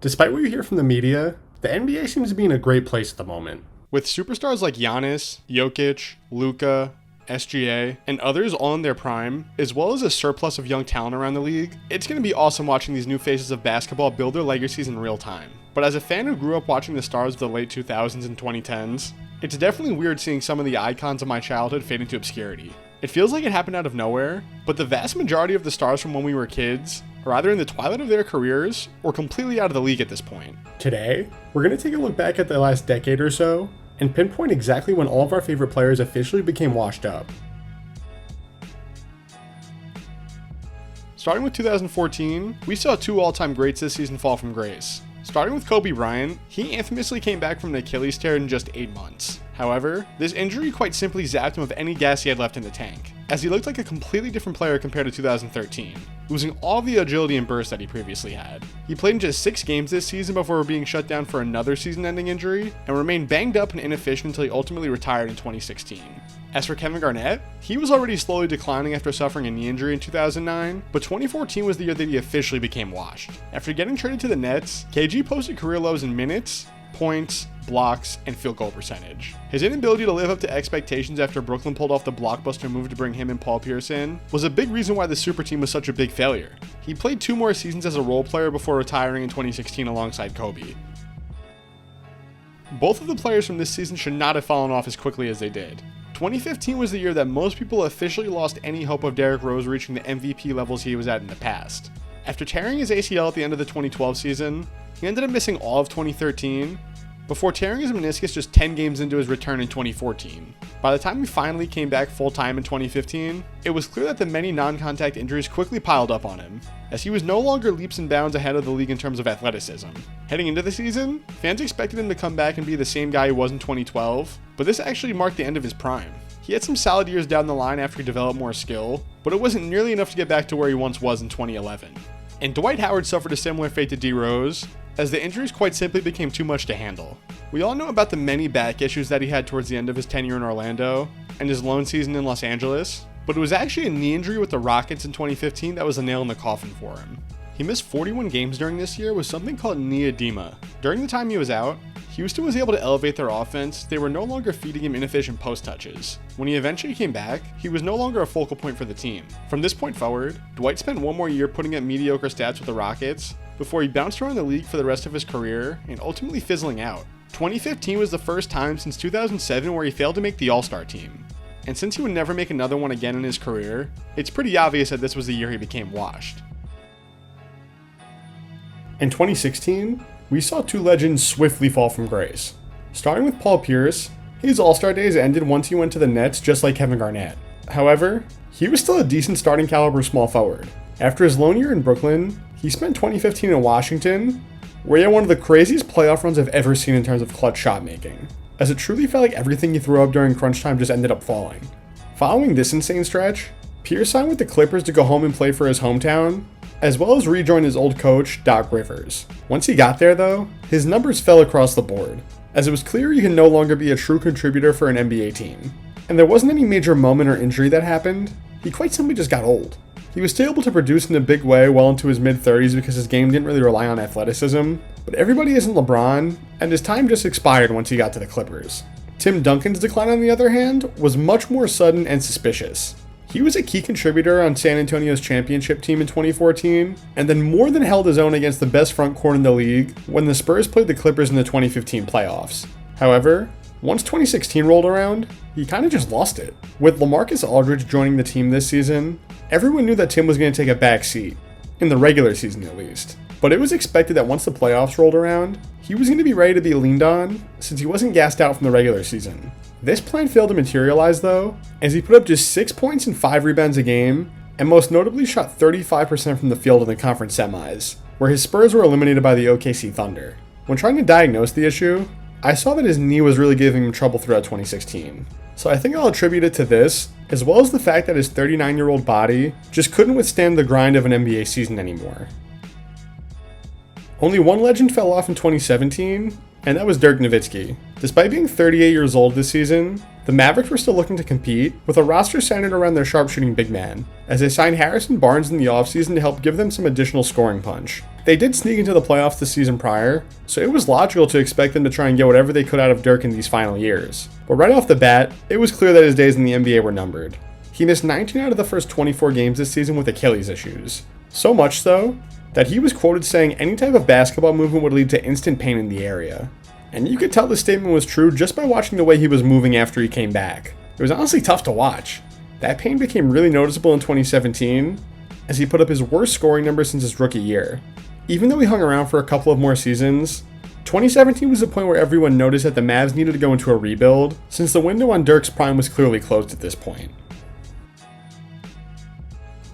Despite what you hear from the media, the NBA seems to be in a great place at the moment. With superstars like Giannis, Jokic, Luka, SGA, and others all in their prime, as well as a surplus of young talent around the league, it's going to be awesome watching these new faces of basketball build their legacies in real time. But as a fan who grew up watching the stars of the late 2000s and 2010s, it's definitely weird seeing some of the icons of my childhood fade into obscurity. It feels like it happened out of nowhere, but the vast majority of the stars from when we were kids are either in the twilight of their careers or completely out of the league at this point. Today, we're going to take a look back at the last decade or so and pinpoint exactly when all of our favorite players officially became washed up. Starting with 2014, we saw two all-time greats this season fall from grace. Starting with Kobe Bryant, he infamously came back from an Achilles tear in just 8 months. However, this injury quite simply zapped him of any gas he had left in the tank, as he looked like a completely different player compared to 2013, losing all the agility and burst that he previously had. He played in just 6 games this season before being shut down for another season-ending injury, and remained banged up and inefficient until he ultimately retired in 2016. As for Kevin Garnett, he was already slowly declining after suffering a knee injury in 2009, but 2014 was the year that he officially became washed. After getting traded to the Nets, KG posted career lows in minutes, points, blocks, and field goal percentage. His inability to live up to expectations after Brooklyn pulled off the blockbuster move to bring him and Paul Pierce in was a big reason why the super team was such a big failure. He played 2 more seasons as a role player before retiring in 2016 alongside Kobe. Both of the players from this season should not have fallen off as quickly as they did. 2015 was the year that most people officially lost any hope of Derrick Rose reaching the MVP levels he was at in the past. After tearing his ACL at the end of the 2012 season, he ended up missing all of 2013, before tearing his meniscus just 10 games into his return in 2014. By the time he finally came back full-time in 2015, it was clear that the many non-contact injuries quickly piled up on him, as he was no longer leaps and bounds ahead of the league in terms of athleticism. Heading into the season, fans expected him to come back and be the same guy he was in 2012, but this actually marked the end of his prime. He had some solid years down the line after he developed more skill, but it wasn't nearly enough to get back to where he once was in 2011. And Dwight Howard suffered a similar fate to D. Rose, as the injuries quite simply became too much to handle. We all know about the many back issues that he had towards the end of his tenure in Orlando, and his lone season in Los Angeles, but it was actually a knee injury with the Rockets in 2015 that was a nail in the coffin for him. He missed 41 games during this year with something called knee edema. During the time he was out, Houston was able to elevate their offense. They were no longer feeding him inefficient post touches. When he eventually came back, he was no longer a focal point for the team. From this point forward, Dwight spent 1 more year putting up mediocre stats with the Rockets, before he bounced around the league for the rest of his career and ultimately fizzling out. 2015 was the first time since 2007 where he failed to make the All-Star team. And since he would never make another one again in his career, it's pretty obvious that this was the year he became washed. In 2016, we saw 2 legends swiftly fall from grace. Starting with Paul Pierce, his All-Star days ended once he went to the Nets just like Kevin Garnett. However, he was still a decent starting caliber small forward. After his lone year in Brooklyn, he spent 2015 in Washington, where he had one of the craziest playoff runs I've ever seen in terms of clutch shot making, as it truly felt like everything he threw up during crunch time just ended up falling. Following this insane stretch, Pierce signed with the Clippers to go home and play for his hometown, as well as rejoin his old coach, Doc Rivers. Once he got there though, his numbers fell across the board, as it was clear he could no longer be a true contributor for an NBA team. And there wasn't any major moment or injury that happened, he quite simply just got old. He was still able to produce in a big way well into his mid-30s because his game didn't really rely on athleticism, but everybody isn't LeBron, and his time just expired once he got to the Clippers. Tim Duncan's decline, on the other hand, was much more sudden and suspicious. He was a key contributor on San Antonio's championship team in 2014, and then more than held his own against the best front court in the league when the Spurs played the Clippers in the 2015 playoffs. However, once 2016 rolled around, he kind of just lost it. With LaMarcus Aldridge joining the team this season, everyone knew that Tim was going to take a back seat, in the regular season at least. But it was expected that once the playoffs rolled around, he was going to be ready to be leaned on, since he wasn't gassed out from the regular season. This plan failed to materialize though, as he put up just 6 points and 5 rebounds a game, and most notably shot 35% from the field in the conference semis, where his Spurs were eliminated by the OKC Thunder. When trying to diagnose the issue, I saw that his knee was really giving him trouble throughout 2016. So I think I'll attribute it to this, as well as the fact that his 39-year-old body just couldn't withstand the grind of an NBA season anymore. Only one legend fell off in 2017, and that was Dirk Nowitzki. Despite being 38 years old this season, The Mavericks were still looking to compete, with a roster centered around their sharpshooting big man, as they signed Harrison Barnes in the offseason to help give them some additional scoring punch. They did sneak into the playoffs the season prior, so it was logical to expect them to try and get whatever they could out of Dirk in these final years. But right off the bat, it was clear that his days in the NBA were numbered. He missed 19 out of the first 24 games this season with Achilles issues. So much so, that he was quoted saying any type of basketball movement would lead to instant pain in the area. And you could tell this statement was true just by watching the way he was moving after he came back. It was honestly tough to watch. That pain became really noticeable in 2017, as he put up his worst scoring numbers since his rookie year. Even though he hung around for a couple of more seasons, 2017 was the point where everyone noticed that the Mavs needed to go into a rebuild, since the window on Dirk's prime was clearly closed at this point.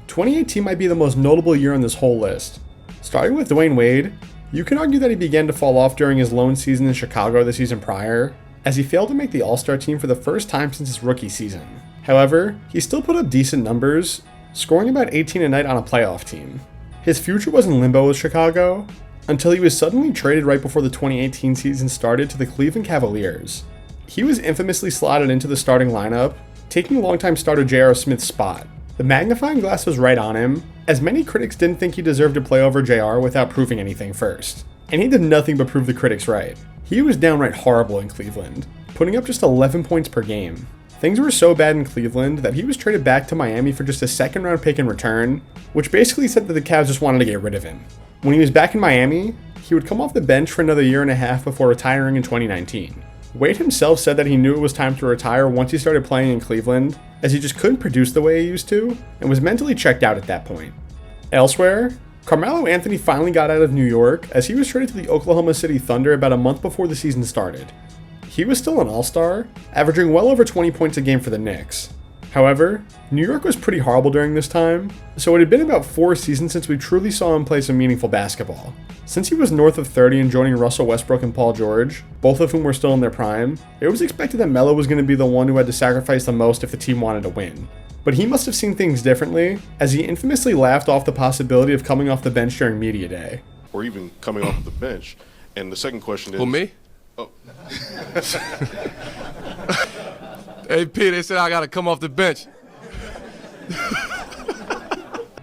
2018 might be the most notable year on this whole list. Starting with Dwayne Wade, you can argue that he began to fall off during his lone season in Chicago the season prior, as he failed to make the All-Star team for the first time since his rookie season. However, he still put up decent numbers, scoring about 18 a night on a playoff team. His future was in limbo with Chicago, until he was suddenly traded right before the 2018 season started to the Cleveland Cavaliers. He was infamously slotted into the starting lineup, taking longtime starter J.R. Smith's spot. The magnifying glass was right on him, as many critics didn't think he deserved to play over JR without proving anything first. And he did nothing but prove the critics right. He was downright horrible in Cleveland, putting up just 11 points per game. Things were so bad in Cleveland that he was traded back to Miami for just a second round pick in return, which basically said that the Cavs just wanted to get rid of him. When he was back in Miami, he would come off the bench for another year and a half before retiring in 2019. Wade himself said that he knew it was time to retire once he started playing in Cleveland, as he just couldn't produce the way he used to, and was mentally checked out at that point. Elsewhere, Carmelo Anthony finally got out of New York as he was traded to the Oklahoma City Thunder about a month before the season started. He was still an all-star, averaging well over 20 points a game for the Knicks. However, New York was pretty horrible during this time, so it had been about 4 seasons since we truly saw him play some meaningful basketball. Since he was north of 30 and joining Russell Westbrook and Paul George, both of whom were still in their prime, it was expected that Melo was going to be the one who had to sacrifice the most if the team wanted to win. But he must have seen things differently, as he infamously laughed off the possibility of coming off the bench during media day. Or even coming off the bench. And the second question is... Who, me? Oh. Hey, P, they said I gotta come off the bench.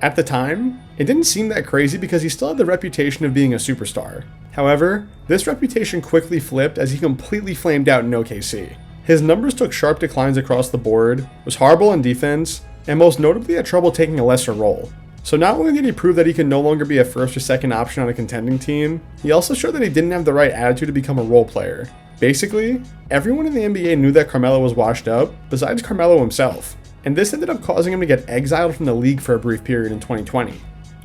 At the time, it didn't seem that crazy because he still had the reputation of being a superstar. However, this reputation quickly flipped as he completely flamed out in OKC. His numbers took sharp declines across the board, was horrible on defense, and most notably had trouble taking a lesser role. So not only did he prove that he could no longer be a first or second option on a contending team, he also showed that he didn't have the right attitude to become a role player. Basically, everyone in the NBA knew that Carmelo was washed up, besides Carmelo himself, and this ended up causing him to get exiled from the league for a brief period in 2020.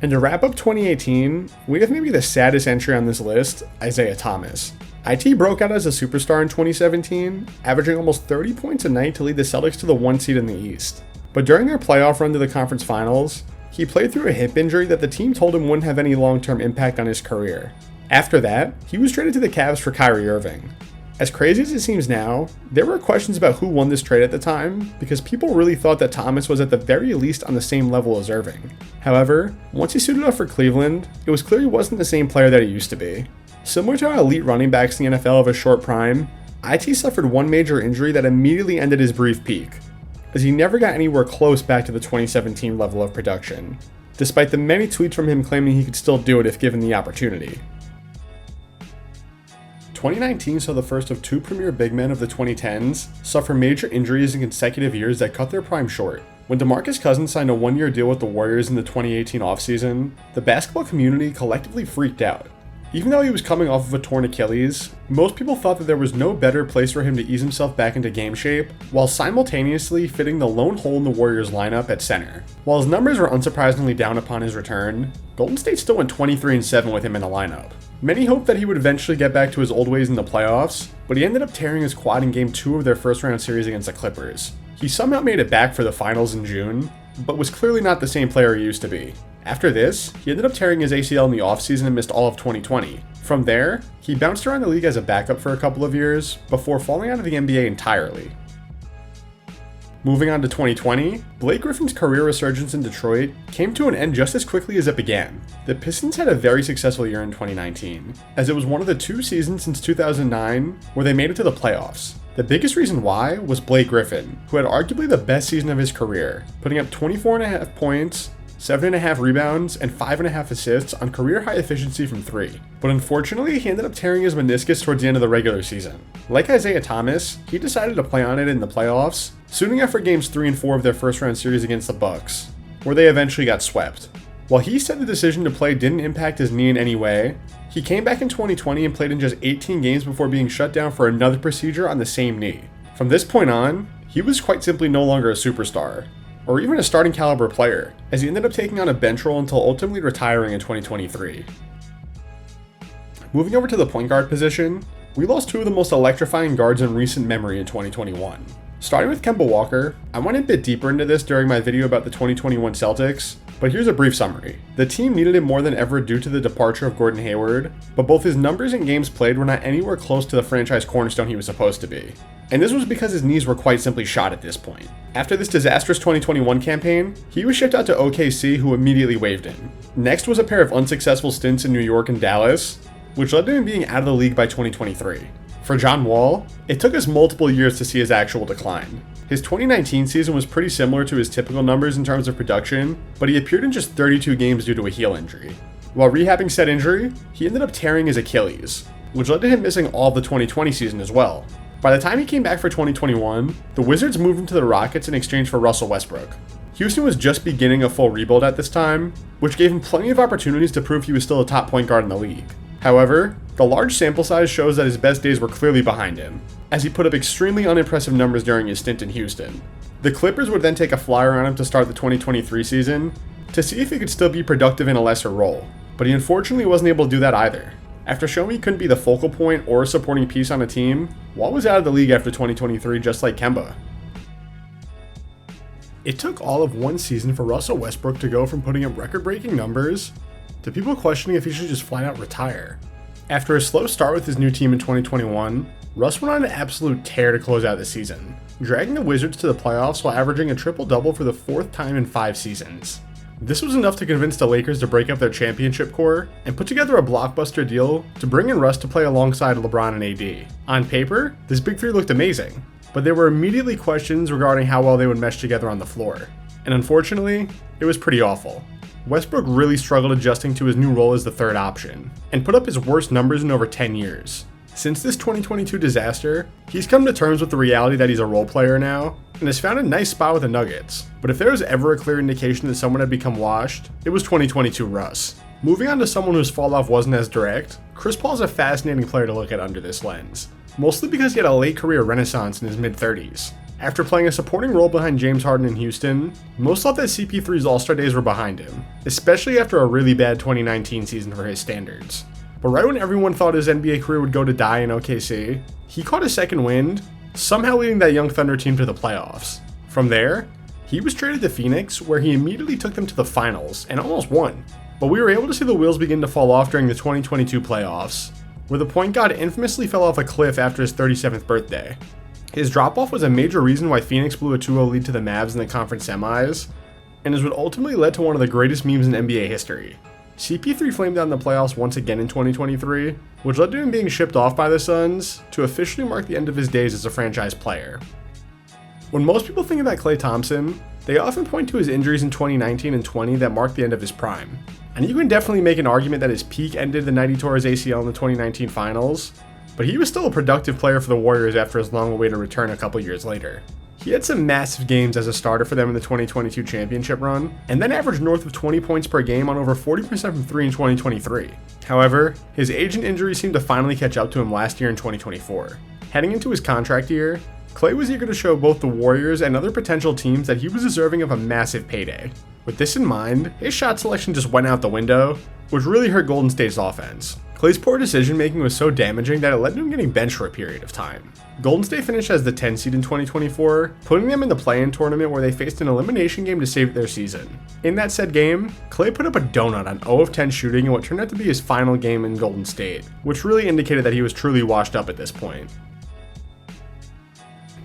And to wrap up 2018, we have maybe the saddest entry on this list, Isaiah Thomas. IT broke out as a superstar in 2017, averaging almost 30 points a night to lead the Celtics to the 1 seed in the East. But during their playoff run to the conference finals, he played through a hip injury that the team told him wouldn't have any long-term impact on his career. After that, he was traded to the Cavs for Kyrie Irving. As crazy as it seems now, there were questions about who won this trade at the time, because people really thought that Thomas was at the very least on the same level as Irving. However, once he suited up for Cleveland, it was clear he wasn't the same player that he used to be. Similar to our elite running backs in the NFL of a short prime, IT suffered one major injury that immediately ended his brief peak, as he never got anywhere close back to the 2017 level of production, despite the many tweets from him claiming he could still do it if given the opportunity. 2019 saw the first of 2 premier big men of the 2010s suffer major injuries in consecutive years that cut their prime short. When DeMarcus Cousins signed a 1-year deal with the Warriors in the 2018 offseason, the basketball community collectively freaked out. Even though he was coming off of a torn Achilles, most people thought that there was no better place for him to ease himself back into game shape, while simultaneously fitting the lone hole in the Warriors lineup at center. While his numbers were unsurprisingly down upon his return, Golden State still went 23-7 with him in the lineup. Many hoped that he would eventually get back to his old ways in the playoffs, but he ended up tearing his quad in Game 2 of their first round series against the Clippers. He somehow made it back for the finals in June, but was clearly not the same player he used to be. After this, he ended up tearing his ACL in the offseason and missed all of 2020. From there, he bounced around the league as a backup for a couple of years, before falling out of the NBA entirely. Moving on to 2020, Blake Griffin's career resurgence in Detroit came to an end just as quickly as it began. The Pistons had a very successful year in 2019, as it was one of the 2 seasons since 2009 where they made it to the playoffs. The biggest reason why was Blake Griffin, who had arguably the best season of his career, putting up 24.5 points, 7.5 rebounds, and 5.5 assists on career-high efficiency from 3. But unfortunately, he ended up tearing his meniscus towards the end of the regular season. Like Isaiah Thomas, he decided to play on it in the playoffs, suiting up for games 3 and 4 of their first-round series against the Bucks, where they eventually got swept. While he said the decision to play didn't impact his knee in any way, he came back in 2020 and played in just 18 games before being shut down for another procedure on the same knee. From this point on, he was quite simply no longer a superstar, or even a starting caliber player, as he ended up taking on a bench role until ultimately retiring in 2023. Moving over to the point guard position, we lost two of the most electrifying guards in recent memory in 2021. Starting with Kemba Walker, I went a bit deeper into this during my video about the 2021 Celtics, but here's a brief summary. The team needed him more than ever due to the departure of Gordon Hayward, but both his numbers and games played were not anywhere close to the franchise cornerstone he was supposed to be. And this was because his knees were quite simply shot at this point. After this disastrous 2021 campaign, he was shipped out to OKC, who immediately waived him. Next was a pair of unsuccessful stints in New York and Dallas, which led to him being out of the league by 2023. For John Wall, it took us multiple years to see his actual decline. His 2019 season was pretty similar to his typical numbers in terms of production, but he appeared in just 32 games due to a heel injury. While rehabbing said injury, he ended up tearing his Achilles, which led to him missing all of the 2020 season as well. By the time he came back for 2021, the Wizards moved him to the Rockets in exchange for Russell Westbrook. Houston was just beginning a full rebuild at this time, which gave him plenty of opportunities to prove he was still a top point guard in the league. However, the large sample size shows that his best days were clearly behind him, as he put up extremely unimpressive numbers during his stint in Houston. The Clippers would then take a flyer on him to start the 2023 season to see if he could still be productive in a lesser role, but he unfortunately wasn't able to do that either. After showing he couldn't be the focal point or a supporting piece on a team, Wall was out of the league after 2023 just like Kemba. It took all of one season for Russell Westbrook to go from putting up record-breaking numbers to people questioning if he should just flat out retire. After a slow start with his new team in 2021, Russ went on an absolute tear to close out the season, dragging the Wizards to the playoffs while averaging a triple-double for the 4th time in 5 seasons. This was enough to convince the Lakers to break up their championship core and put together a blockbuster deal to bring in Russ to play alongside LeBron and AD. On paper, this big three looked amazing, but there were immediately questions regarding how well they would mesh together on the floor. And unfortunately, it was pretty awful. Westbrook really struggled adjusting to his new role as the third option, and put up his worst numbers in over 10 years. Since this 2022 disaster, he's come to terms with the reality that he's a role player now, and has found a nice spot with the Nuggets. But if there was ever a clear indication that someone had become washed, it was 2022 Russ. Moving on to someone whose falloff wasn't as direct, Chris Paul is a fascinating player to look at under this lens, mostly because he had a late career renaissance in his mid-30s. After playing a supporting role behind James Harden in Houston, most thought that CP3's All-Star days were behind him, especially after a really bad 2019 season for his standards. But right when everyone thought his NBA career would go to die in OKC, he caught a second wind, somehow leading that young Thunder team to the playoffs. From there, he was traded to Phoenix, where he immediately took them to the finals and almost won. But we were able to see the wheels begin to fall off during the 2022 playoffs, where the point guard infamously fell off a cliff after his 37th birthday. His drop-off was a major reason why Phoenix blew a 2-0 lead to the Mavs in the conference semis, and is what ultimately led to one of the greatest memes in NBA history. CP3 flamed out in the playoffs once again in 2023, which led to him being shipped off by the Suns to officially mark the end of his days as a franchise player. When most people think about Klay Thompson, they often point to his injuries in 2019 and 20 that marked the end of his prime. And you can definitely make an argument that his peak ended the night he tore his ACL in the 2019 finals, but he was still a productive player for the Warriors after his long-awaited return a couple years later. He had some massive games as a starter for them in the 2022 championship run, and then averaged north of 20 points per game on over 40% from 3 in 2023. However, his age and injury seemed to finally catch up to him last year in 2024. Heading into his contract year, Klay was eager to show both the Warriors and other potential teams that he was deserving of a massive payday. With this in mind, his shot selection just went out the window, which really hurt Golden State's offense. Klay's poor decision making was so damaging that it led to him getting benched for a period of time. Golden State finished as the 10 seed in 2024, putting them in the play-in tournament where they faced an elimination game to save their season. In that said game, Klay put up a donut on 0 of 10 shooting in what turned out to be his final game in Golden State, which really indicated that he was truly washed up at this point.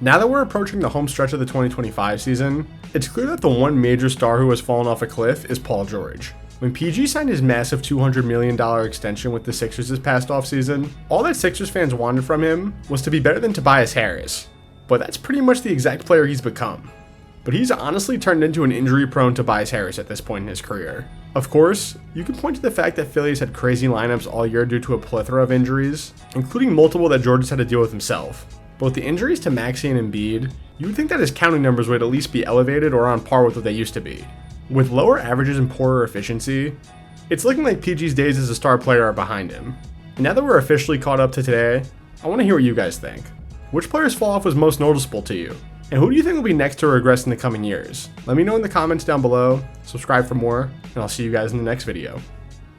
Now that we're approaching the home stretch of the 2025 season, it's clear that the one major star who has fallen off a cliff is Paul George. When PG signed his massive $200 million extension with the Sixers this past offseason, all that Sixers fans wanted from him was to be better than Tobias Harris. But that's pretty much the exact player he's become. But he's honestly turned into an injury-prone Tobias Harris at this point in his career. Of course, you can point to the fact that Philly's had crazy lineups all year due to a plethora of injuries, including multiple that George has had to deal with himself. But with the injuries to Maxey and Embiid, you would think that his counting numbers would at least be elevated or on par with what they used to be. With lower averages and poorer efficiency, it's looking like PG's days as a star player are behind him. And now that we're officially caught up to today, I want to hear what you guys think. Which player's fall off was most noticeable to you? And who do you think will be next to regress in the coming years? Let me know in the comments down below, subscribe for more, and I'll see you guys in the next video.